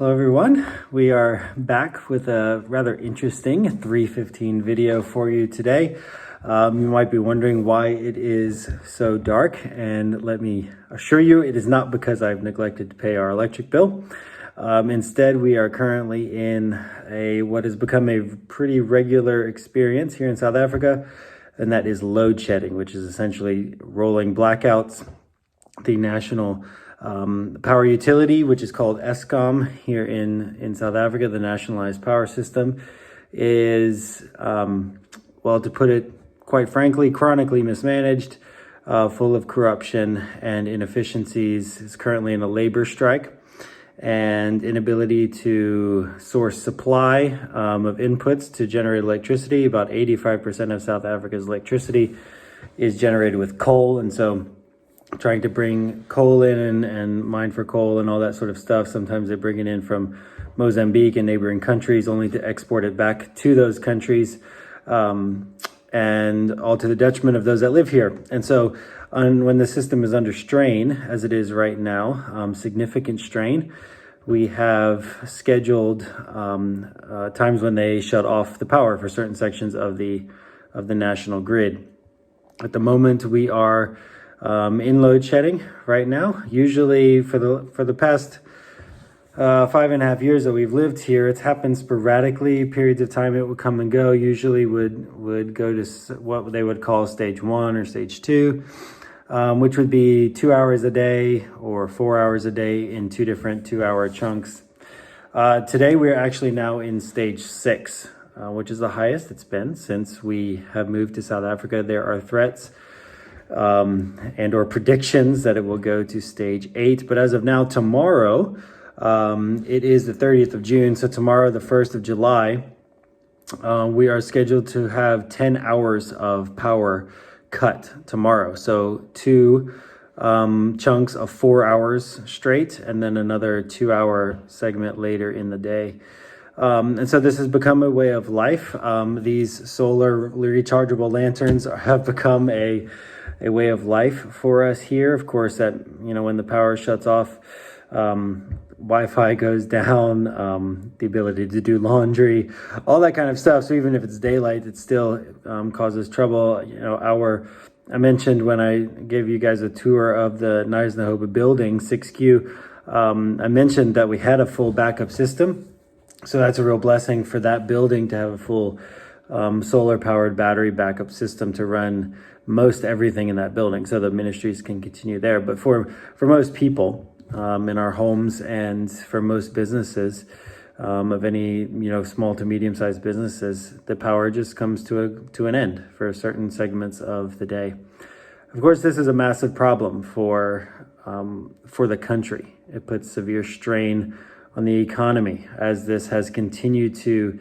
Hello everyone, we are back with a rather interesting 3:15 video for you today. You might be wondering why it is so dark, and let me assure you it is not because I've neglected to pay our electric bill. Instead, we are currently in what has become a pretty regular experience here in South Africa, and that is load shedding, which is essentially rolling blackouts. The national power utility, which is called Eskom here in South Africa, the nationalized power system, is, well, to put it quite frankly, chronically mismanaged, full of corruption and inefficiencies. Is currently in a labor strike and inability to source supply of inputs to generate electricity. About 85% of South Africa's electricity is generated with coal, and so trying to bring coal in and mine for coal and all that sort of stuff. Sometimes they bring it in from Mozambique and neighboring countries only to export it back to those countries, and all to the detriment of those that live here. And so when the system is under strain, as it is right now, significant strain, we have scheduled times when they shut off the power for certain sections of the national grid. At the moment, we are in load shedding right now. Usually for the past 5.5 years that we've lived here, it's happened sporadically. Periods of time it would come and go. Usually would go to what they would call stage 1 or stage 2, which would be 2 hours a day or 4 hours a day in 2 different 2-hour chunks. Today we're actually now in stage 6, which is the highest it's been since we have moved to South Africa. There are threats and or predictions that it will go to stage 8. But as of now, tomorrow, it is the 30th of June. So tomorrow, the 1st of July, we are scheduled to have 10 hours of power cut tomorrow. So 2 chunks of 4 hours straight, and then another 2-hour segment later in the day. And so this has become a way of life. These solar rechargeable lanterns have become a way of life for us here. Of course, that, when the power shuts off, Wi-Fi goes down, the ability to do laundry, all that kind of stuff. So even if it's daylight, it still causes trouble. I mentioned when I gave you guys a tour of the Nyasnahoba building, 6Q, I mentioned that we had a full backup system. So that's a real blessing for that building to have a full solar powered battery backup system to run most everything in that building, so the ministries can continue there. But for most people in our homes, and for most businesses of any small to medium sized businesses, the power just comes to an end for certain segments of the day. Of course, this is a massive problem for the country. It puts severe strain on the economy as this has continued to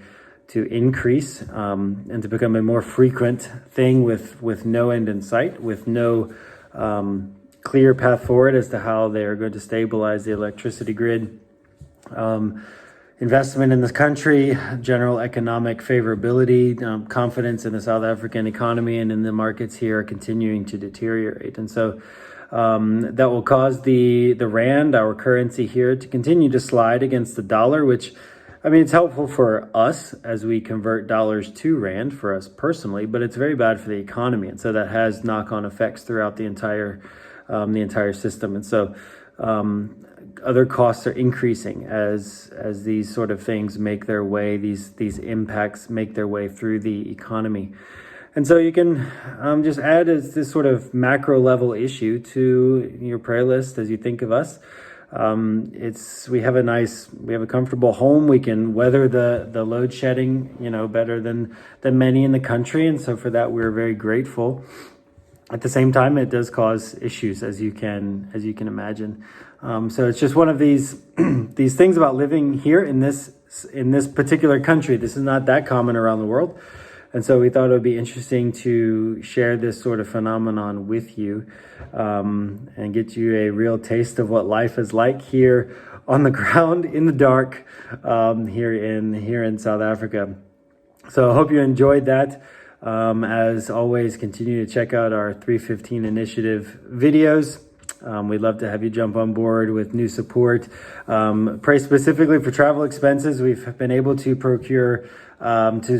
increase and to become a more frequent thing with no end in sight, with no clear path forward as to how they are going to stabilize the electricity grid. Investment in this country, general economic favorability, confidence in the South African economy and in the markets here are continuing to deteriorate. And so that will cause the rand, our currency here, to continue to slide against the dollar, which, it's helpful for us as we convert dollars to rand for us personally, but it's very bad for the economy. And so that has knock-on effects throughout the entire system. And so other costs are increasing as these sort of things make their way, these impacts make their way through the economy. And so you can just add as this sort of macro level issue to your prayer list as you think of us. We have a comfortable home. We can weather the load shedding, better than many in the country. And so for that, we're very grateful. At the same time, it does cause issues, as you can imagine. So it's just one of these things about living here in this particular country. This is not that common around the world. And so we thought it would be interesting to share this sort of phenomenon with you, and get you a real taste of what life is like here on the ground in the dark, here in South Africa. So I hope you enjoyed that. As always, continue to check out our 315 initiative videos. We'd love to have you jump on board with new support. Pray specifically for travel expenses. We've been able to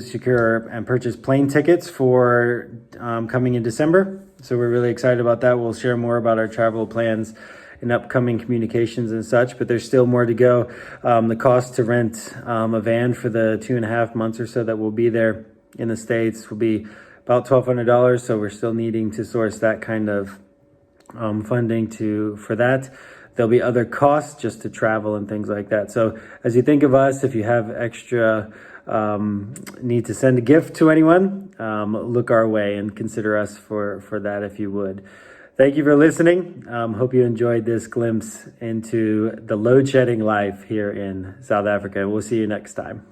secure and purchase plane tickets for coming in December. So we're really excited about that. We'll share more about our travel plans in upcoming communications and such, but there's still more to go. The cost to rent a van for the 2.5 months or so that we'll be there in the States will be about $1,200. So we're still needing to source that kind of funding for that. There'll be other costs just to travel and things like that. So as you think of us, if you have extra need to send a gift to anyone, look our way and consider us for that if you would. Thank you for listening. Hope you enjoyed this glimpse into the load shedding life here in South Africa. We'll see you next time.